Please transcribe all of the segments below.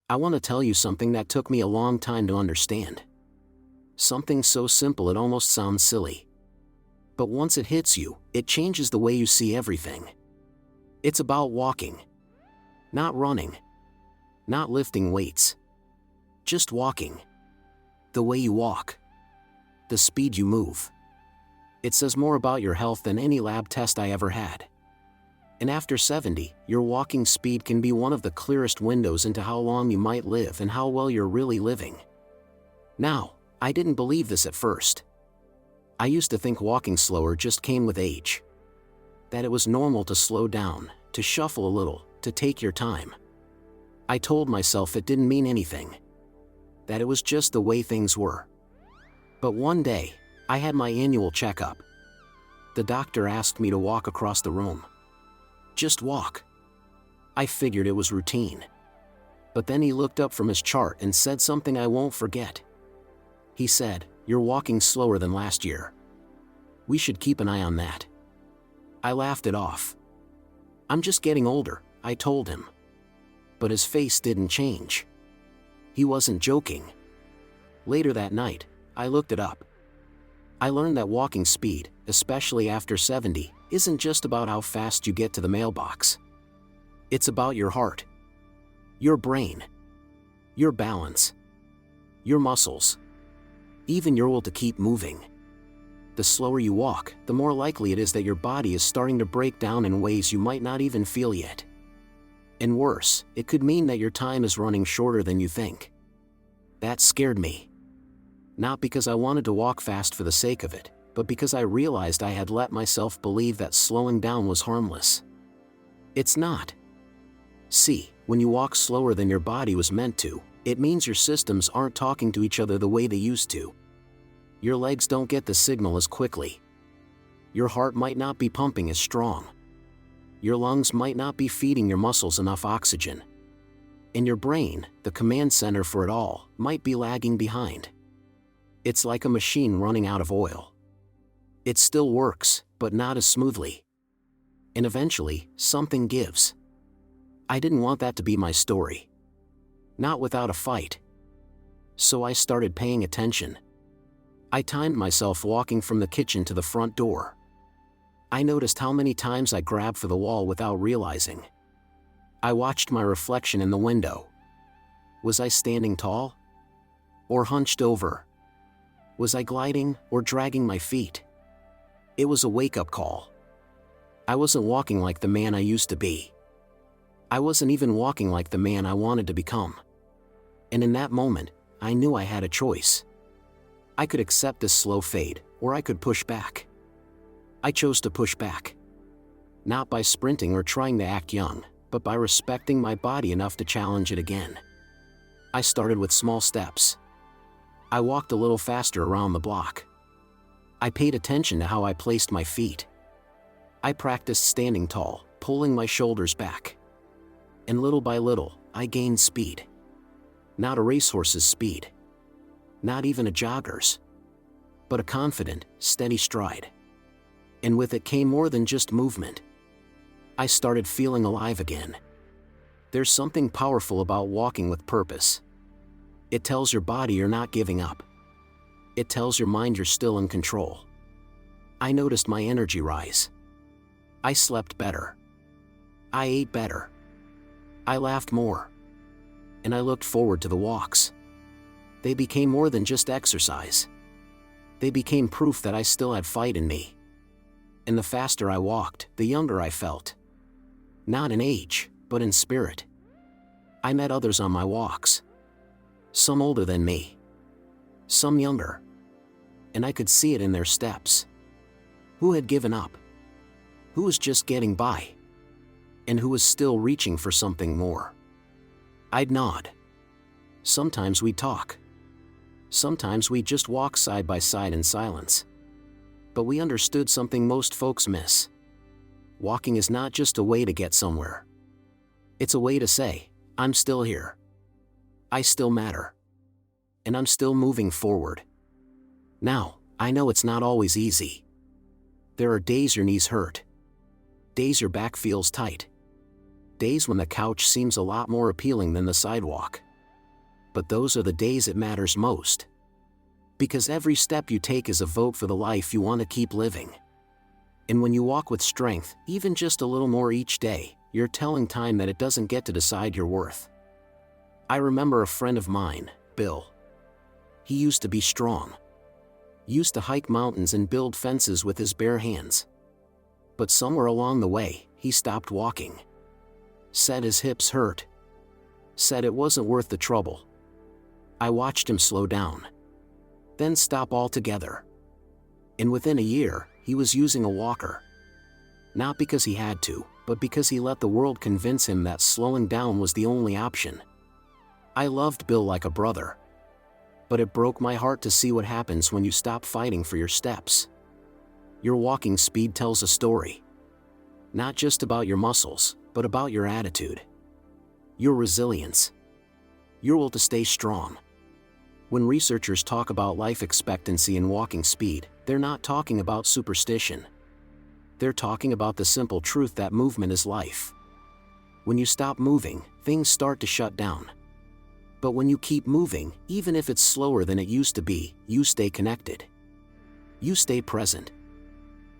I want to tell you something that took me a long time to understand. Something so simple it almost sounds silly. But once it hits you, it changes the way you see everything. It's about walking. Not running. Not lifting weights. Just walking. The way you walk. The speed you move. It says more about your health than any lab test I ever had. And after 70, your walking speed can be one of the clearest windows into how long you might live and how well you're really living. Now, I didn't believe this at first. I used to think walking slower just came with age. That it was normal to slow down, to shuffle a little, to take your time. I told myself it didn't mean anything. That it was just the way things were. But one day, I had my annual checkup. The doctor asked me to walk across the room. Just walk. I figured it was routine. But then he looked up from his chart and said something I won't forget. He said, "You're walking slower than last year. We should keep an eye on that." I laughed it off. "I'm just getting older," I told him. But his face didn't change. He wasn't joking. Later that night, I looked it up. I learned that walking speed, especially after 70, isn't just about how fast you get to the mailbox. It's about your heart, your brain, your balance, your muscles, even your will to keep moving. The slower you walk, the more likely it is that your body is starting to break down in ways you might not even feel yet. And worse, it could mean that your time is running shorter than you think. That scared me. Not because I wanted to walk fast for the sake of it, but because I realized I had let myself believe that slowing down was harmless. It's not. See, when you walk slower than your body was meant to, it means your systems aren't talking to each other the way they used to. Your legs don't get the signal as quickly. Your heart might not be pumping as strong. Your lungs might not be feeding your muscles enough oxygen. And your brain, the command center for it all, might be lagging behind. It's like a machine running out of oil. It still works, but not as smoothly. And eventually, something gives. I didn't want that to be my story. Not without a fight. So I started paying attention. I timed myself walking from the kitchen to the front door. I noticed how many times I grabbed for the wall without realizing. I watched my reflection in the window. Was I standing tall? Or hunched over? Was I gliding or dragging my feet? It was a wake-up call. I wasn't walking like the man I used to be. I wasn't even walking like the man I wanted to become. And in that moment, I knew I had a choice. I could accept this slow fade, or I could push back. I chose to push back. Not by sprinting or trying to act young, but by respecting my body enough to challenge it again. I started with small steps. I walked a little faster around the block. I paid attention to how I placed my feet. I practiced standing tall, pulling my shoulders back. And little by little, I gained speed. Not a racehorse's speed. Not even a jogger's. But a confident, steady stride. And with it came more than just movement. I started feeling alive again. There's something powerful about walking with purpose. It tells your body you're not giving up. It tells your mind you're still in control. I noticed my energy rise. I slept better. I ate better. I laughed more. And I looked forward to the walks. They became more than just exercise. They became proof that I still had fight in me. And the faster I walked, the younger I felt. Not in age, but in spirit. I met others on my walks. Some older than me. Some younger. And I could see it in their steps. Who had given up? Who was just getting by? And who was still reaching for something more? I'd nod. Sometimes we'd talk. Sometimes we'd just walk side by side in silence. But we understood something most folks miss. Walking is not just a way to get somewhere. It's a way to say, I'm still here. I still matter. And I'm still moving forward. Now, I know it's not always easy. There are days your knees hurt. Days your back feels tight. Days when the couch seems a lot more appealing than the sidewalk. but those are the days it matters most. Because every step you take is a vote for the life you want to keep living. And when you walk with strength, even just a little more each day, you're telling time that it doesn't get to decide your worth. I remember a friend of mine, Bill. He used to be strong. Used to hike mountains and build fences with his bare hands. But somewhere along the way, he stopped walking. Said his hips hurt. Said it wasn't worth the trouble. I watched him slow down. Then stop altogether. And within a year, he was using a walker. Not because he had to, but because he let the world convince him that slowing down was the only option. I loved Bill like a brother. But it broke my heart to see what happens when you stop fighting for your steps. Your walking speed tells a story. Not just about your muscles, but about your attitude. Your resilience. Your will to stay strong. When researchers talk about life expectancy and walking speed, they're not talking about superstition. They're talking about the simple truth that movement is life. When you stop moving, things start to shut down. But when you keep moving, even if it's slower than it used to be, you stay connected. You stay present.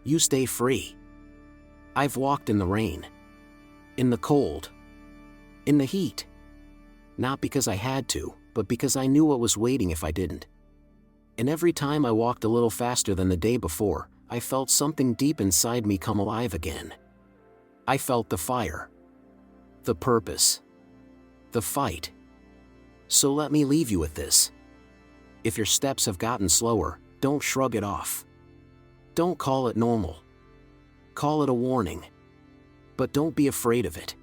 You stay free. I've walked in the rain. In the cold. In the heat. Not because I had to, but because I knew what was waiting if I didn't. And every time I walked a little faster than the day before, I felt something deep inside me come alive again. I felt the fire. The purpose. The fight. So let me leave you with this. If your steps have gotten slower, don't shrug it off. Don't call it normal. Call it a warning. But don't be afraid of it.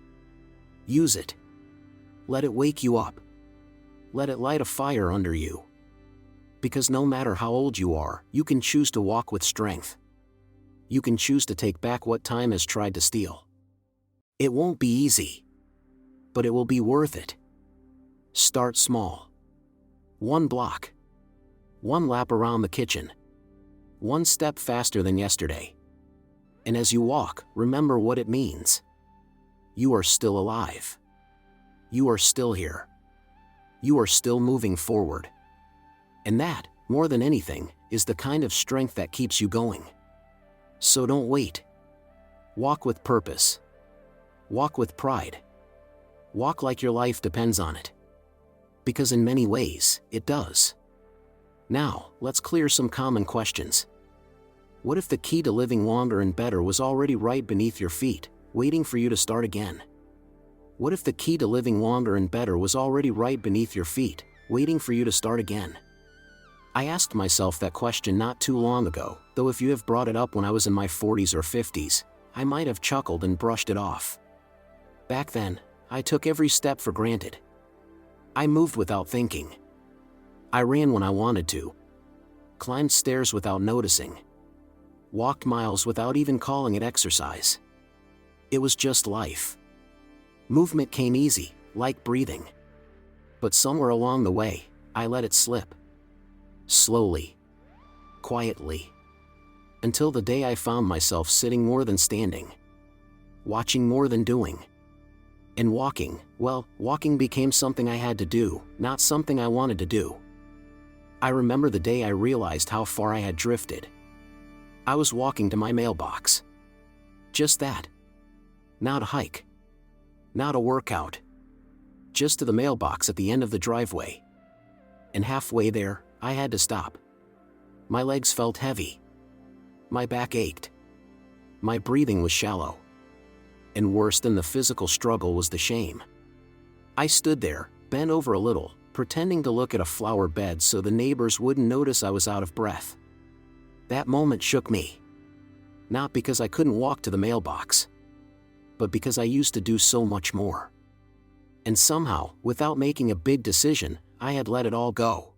Use it. Let it wake you up. Let it light a fire under you. Because no matter how old you are, you can choose to walk with strength. You can choose to take back what time has tried to steal. It won't be easy. But it will be worth it. Start small. 1 block. 1 lap around the kitchen. 1 step faster than yesterday. And as you walk, remember what it means. You are still alive. You are still here. You are still moving forward. And that, more than anything, is the kind of strength that keeps you going. So don't wait. Walk with purpose. Walk with pride. Walk like your life depends on it. Because in many ways, it does. Now, let's clear some common questions. What if the key to living longer and better was already right beneath your feet, waiting for you to start again? What if the key to living longer and better was already right beneath your feet, waiting for you to start again? I asked myself that question not too long ago, though if you have brought it up when I was in my 40s or 50s, I might have chuckled and brushed it off. Back then, I took every step for granted. I moved without thinking. I ran when I wanted to. Climbed stairs without noticing. Walked miles without even calling it exercise. It was just life. Movement came easy, like breathing. But somewhere along the way, I let it slip. Slowly. Quietly. Until the day I found myself sitting more than standing. Watching more than doing. And walking, well, walking became something I had to do, not something I wanted to do. I remember the day I realized how far I had drifted. I was walking to my mailbox. Just that. Not a hike. Not a workout. Just to the mailbox at the end of the driveway. And halfway there, I had to stop. My legs felt heavy. My back ached. My breathing was shallow. And worse than the physical struggle was the shame. I stood there, bent over a little, pretending to look at a flower bed so the neighbors wouldn't notice I was out of breath. That moment shook me. Not because I couldn't walk to the mailbox, but because I used to do so much more. And somehow, without making a big decision, I had let it all go.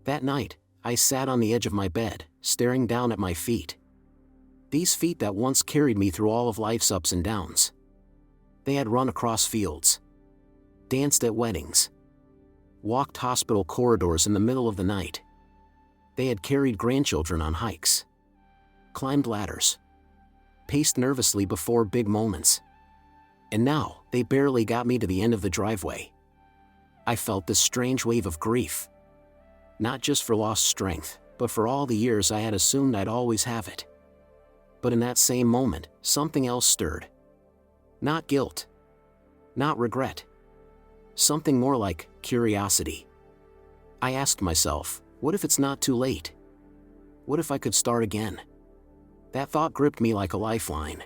That night, I sat on the edge of my bed, staring down at my feet. These feet that once carried me through all of life's ups and downs. They had run across fields, danced at weddings, walked hospital corridors in the middle of the night. They had carried grandchildren on hikes, climbed ladders, paced nervously before big moments. And now, they barely got me to the end of the driveway. I felt this strange wave of grief. Not just for lost strength, but for all the years I had assumed I'd always have it. But in that same moment, something else stirred. Not guilt. Not regret. Something more like curiosity. I asked myself, what if it's not too late? What if I could start again? That thought gripped me like a lifeline.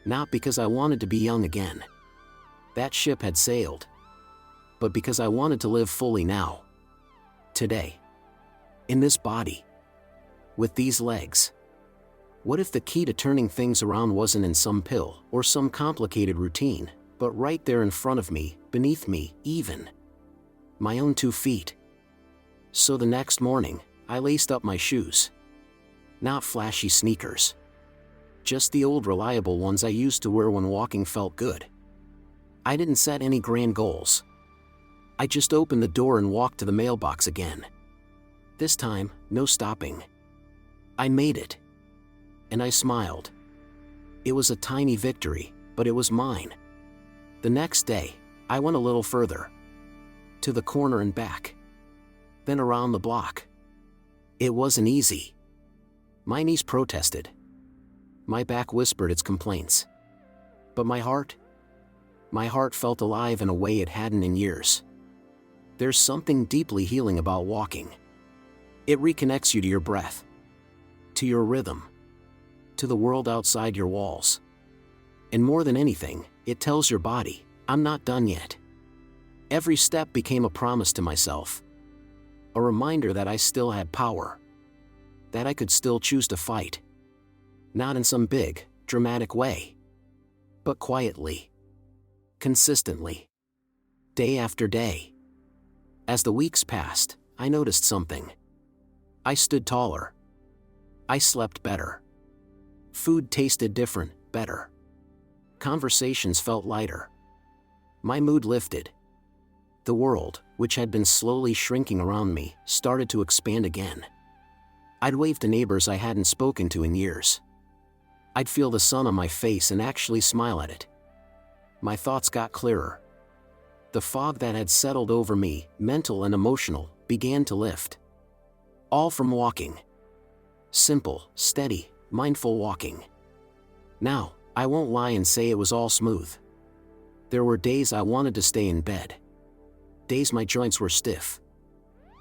Not because I wanted to be young again. That ship had sailed. But because I wanted to live fully now. Today. In this body. With these legs. What if the key to turning things around wasn't in some pill or some complicated routine, but right there in front of me, beneath me, even my own 2 feet? So the next morning, I laced up my shoes. Not flashy sneakers. Just the old reliable ones I used to wear when walking felt good. I didn't set any grand goals. I just opened the door and walked to the mailbox again. This time, no stopping. I made it. And I smiled. It was a tiny victory, but it was mine. The next day, I went a little further. To the corner and back. Then around the block. It wasn't easy. My knees protested. My back whispered its complaints. But my heart felt alive in a way it hadn't in years. There's something deeply healing about walking. It reconnects you to your breath. To your rhythm. To the world outside your walls. And more than anything, it tells your body, I'm not done yet. Every step became a promise to myself. A reminder that I still had power. That I could still choose to fight. Not in some big, dramatic way. But quietly. Consistently. Day after day. As the weeks passed, I noticed something. I stood taller. I slept better. Food tasted different, better. Conversations felt lighter. My mood lifted. The world, which had been slowly shrinking around me, started to expand again. I'd wave to neighbors I hadn't spoken to in years. I'd feel the sun on my face and actually smile at it. My thoughts got clearer. The fog that had settled over me, mental and emotional, began to lift. All from walking. Simple, steady, mindful walking. Now, I won't lie and say it was all smooth. There were days I wanted to stay in bed. Days my joints were stiff.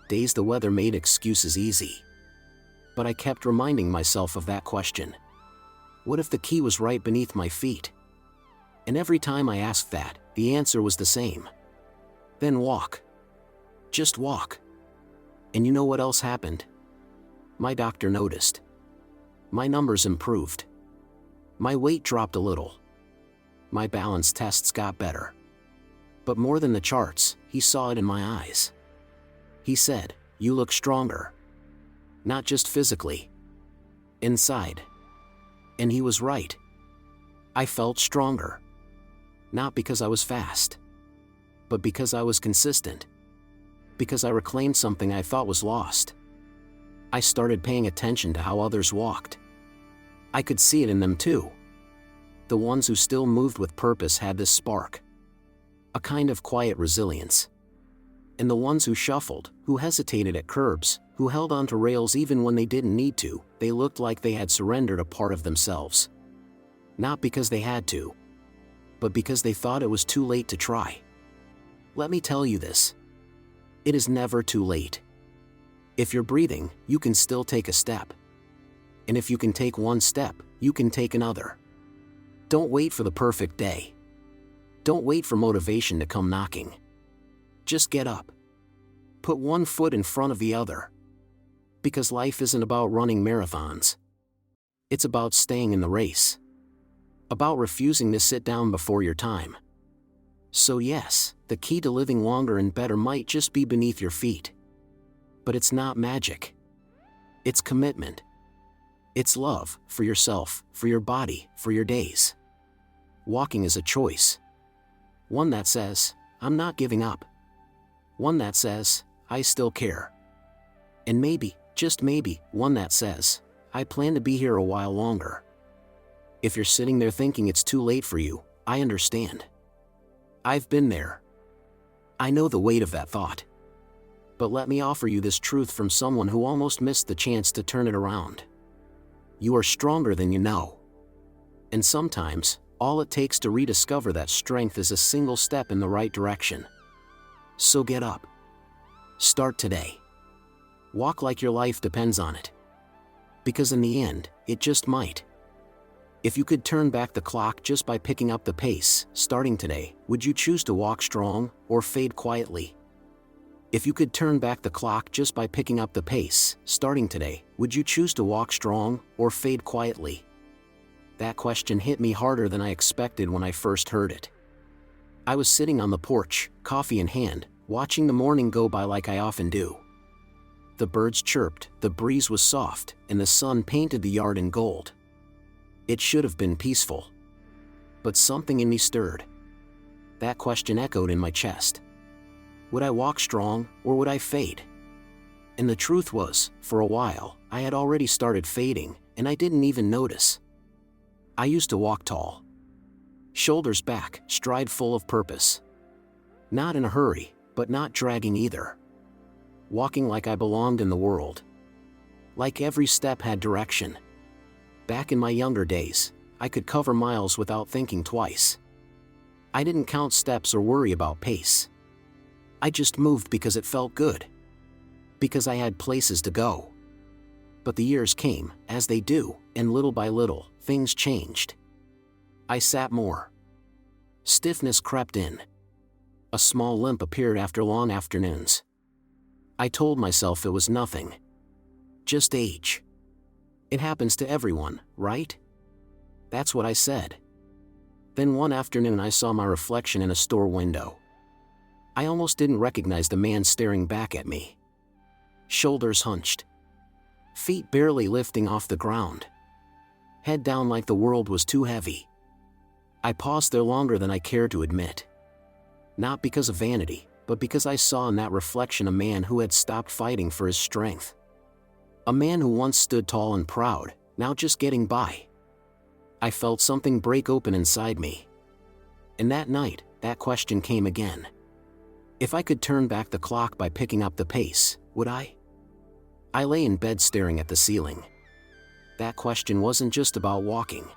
Days the weather made excuses easy. But I kept reminding myself of that question. What if the key was right beneath my feet? And every time I asked that, the answer was the same. Then walk. Just walk. And you know what else happened? My doctor noticed. My numbers improved. My weight dropped a little. My balance tests got better. But more than the charts, he saw it in my eyes. He said, "You look stronger." Not just physically. Inside. And he was right. I felt stronger. Not because I was fast. But because I was consistent. Because I reclaimed something I thought was lost. I started paying attention to how others walked. I could see it in them too. The ones who still moved with purpose had this spark. A kind of quiet resilience. And the ones who shuffled, who hesitated at curbs, who held onto rails even when they didn't need to, they looked like they had surrendered a part of themselves. Not because they had to, but because they thought it was too late to try. Let me tell you this. It is never too late. If you're breathing, you can still take a step. And if you can take one step, you can take another. Don't wait for the perfect day. Don't wait for motivation to come knocking. Just get up. Put one foot in front of the other. Because life isn't about running marathons. It's about staying in the race. About refusing to sit down before your time. So yes, the key to living longer and better might just be beneath your feet. But it's not magic. It's commitment. It's love, for yourself, for your body, for your days. Walking is a choice. One that says, I'm not giving up. One that says, I still care. And maybe, just maybe, one that says, I plan to be here a while longer. If you're sitting there thinking it's too late for you, I understand. I've been there. I know the weight of that thought. But let me offer you this truth from someone who almost missed the chance to turn it around. You are stronger than you know. And sometimes, all it takes to rediscover that strength is a single step in the right direction. So get up. Start today. Walk like your life depends on it. Because in the end, it just might. If you could turn back the clock just by picking up the pace, starting today, would you choose to walk strong or fade quietly? If you could turn back the clock just by picking up the pace, starting today, would you choose to walk strong or fade quietly? That question hit me harder than I expected when I first heard it. I was sitting on the porch, coffee in hand, watching the morning go by like I often do. The birds chirped, the breeze was soft, and the sun painted the yard in gold. It should have been peaceful. But something in me stirred. That question echoed in my chest. Would I walk strong, or would I fade? And the truth was, for a while, I had already started fading, and I didn't even notice. I used to walk tall. Shoulders back, stride full of purpose. Not in a hurry, but not dragging either. Walking like I belonged in the world. Like every step had direction. Back in my younger days, I could cover miles without thinking twice. I didn't count steps or worry about pace. I just moved because it felt good. Because I had places to go. But the years came, as they do, and little by little, things changed. I sat more. Stiffness crept in. A small limp appeared after long afternoons. I told myself it was nothing. Just age. It happens to everyone, right? That's what I said. Then one afternoon I saw my reflection in a store window. I almost didn't recognize the man staring back at me. Shoulders hunched. Feet barely lifting off the ground. Head down like the world was too heavy. I paused there longer than I cared to admit. Not because of vanity, but because I saw in that reflection a man who had stopped fighting for his strength. A man who once stood tall and proud, now just getting by. I felt something break open inside me. And that night, that question came again. If I could turn back the clock by picking up the pace, would I? I lay in bed staring at the ceiling. That question wasn't just about walking.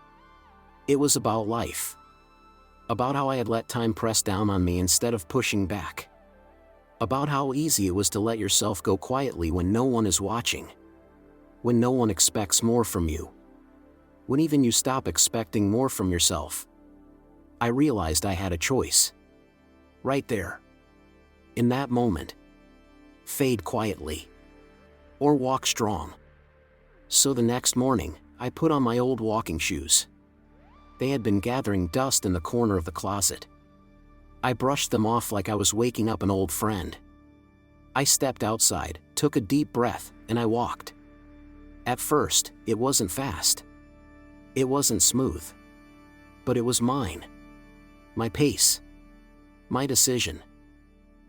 It was about life. About how I had let time press down on me instead of pushing back. About how easy it was to let yourself go quietly when no one is watching. When no one expects more from you. When even you stop expecting more from yourself. I realized I had a choice. Right there. In that moment. Fade quietly. Or walk strong. So the next morning, I put on my old walking shoes. They had been gathering dust in the corner of the closet. I brushed them off like I was waking up an old friend. I stepped outside, took a deep breath, and I walked. At first, it wasn't fast. It wasn't smooth. But it was mine. My pace. My decision.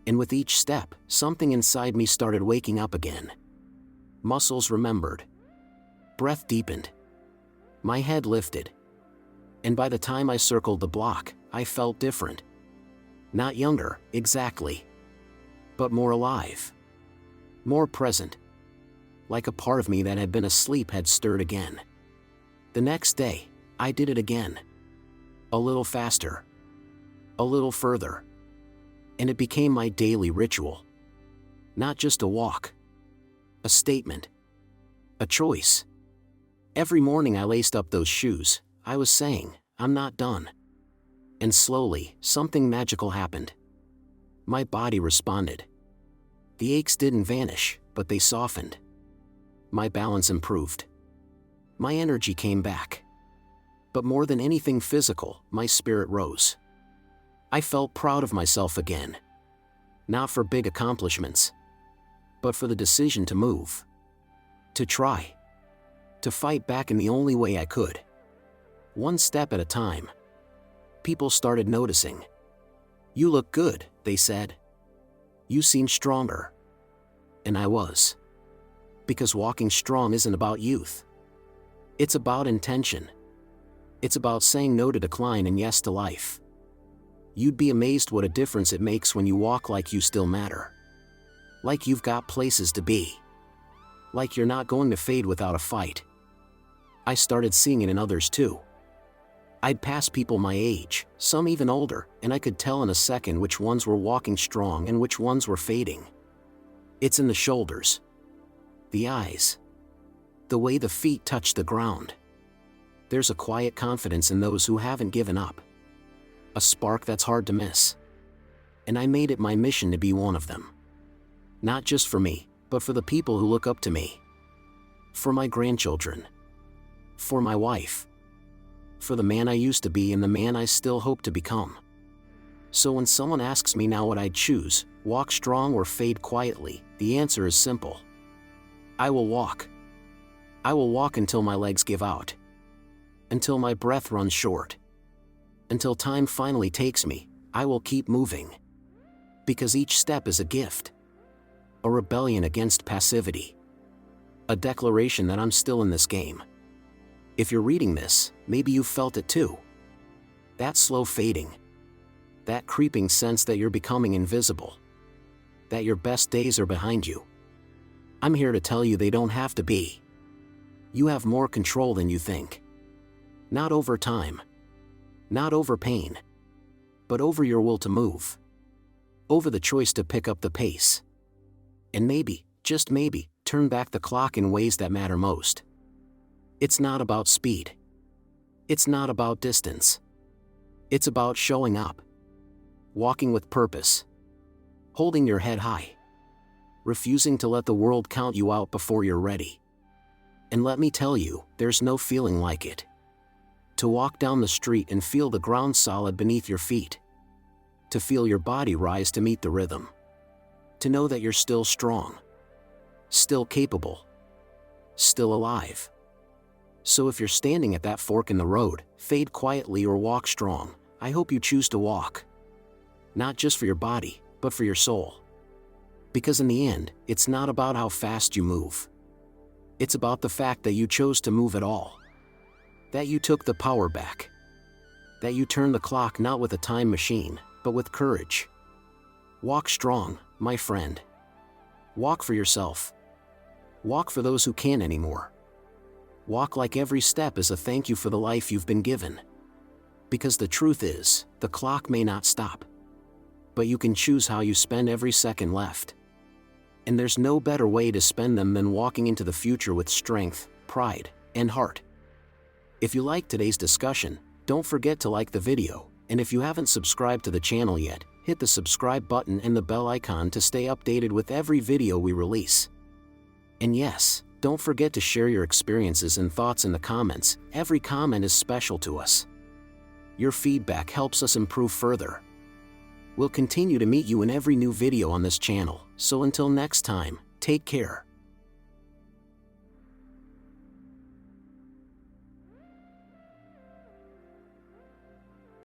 And with each step, something inside me started waking up again. Muscles remembered. Breath deepened. My head lifted. And by the time I circled the block, I felt different. Not younger, exactly. But more alive. More present. Like a part of me that had been asleep had stirred again. The next day, I did it again. A little faster. A little further. And it became my daily ritual. Not just a walk. A statement. A choice. Every morning I laced up those shoes, I was saying, I'm not done. And slowly, something magical happened. My body responded. The aches didn't vanish, but they softened. My balance improved. My energy came back. But more than anything physical, my spirit rose. I felt proud of myself again. Not for big accomplishments, but for the decision to move. To try. To fight back in the only way I could. One step at a time. People started noticing. You look good, they said. You seem stronger. And I was. Because walking strong isn't about youth. It's about intention. It's about saying no to decline and yes to life. You'd be amazed what a difference it makes when you walk like you still matter. Like you've got places to be. Like you're not going to fade without a fight. I started seeing it in others too. I'd pass people my age, some even older, and I could tell in a second which ones were walking strong and which ones were fading. It's in the shoulders, the eyes, the way the feet touch the ground. There's a quiet confidence in those who haven't given up. A spark that's hard to miss. And I made it my mission to be one of them. Not just for me, but for the people who look up to me. For my grandchildren. For my wife. For the man I used to be and the man I still hope to become. So when someone asks me now what I'd choose, walk strong or fade quietly, the answer is simple. I will walk. I will walk until my legs give out. Until my breath runs short. Until time finally takes me, I will keep moving. Because each step is a gift. A rebellion against passivity. A declaration that I'm still in this game. If you're reading this, maybe you've felt it too. That slow fading. That creeping sense that you're becoming invisible. That your best days are behind you. I'm here to tell you they don't have to be. You have more control than you think. Not over time. Not over pain. But over your will to move. Over the choice to pick up the pace. And maybe, just maybe, turn back the clock in ways that matter most. It's not about speed. It's not about distance. It's about showing up. Walking with purpose. Holding your head high. Refusing to let the world count you out before you're ready. And let me tell you, there's no feeling like it. To walk down the street and feel the ground solid beneath your feet. To feel your body rise to meet the rhythm. To know that you're still strong. Still capable. Still alive. So if you're standing at that fork in the road, fade quietly or walk strong, I hope you choose to walk. Not just for your body, but for your soul. Because in the end, it's not about how fast you move. It's about the fact that you chose to move at all. That you took the power back. That you turned the clock not with a time machine, but with courage. Walk strong, my friend. Walk for yourself. Walk for those who can't anymore. Walk like every step is a thank you for the life you've been given. Because the truth is, the clock may not stop. But you can choose how you spend every second left. And there's no better way to spend them than walking into the future with strength, pride, and heart. If you liked today's discussion, don't forget to like the video, and if you haven't subscribed to the channel yet, hit the subscribe button and the bell icon to stay updated with every video we release. And yes, don't forget to share your experiences and thoughts in the comments. Every comment is special to us. Your feedback helps us improve further. We'll continue to meet you in every new video on this channel, so until next time, take care.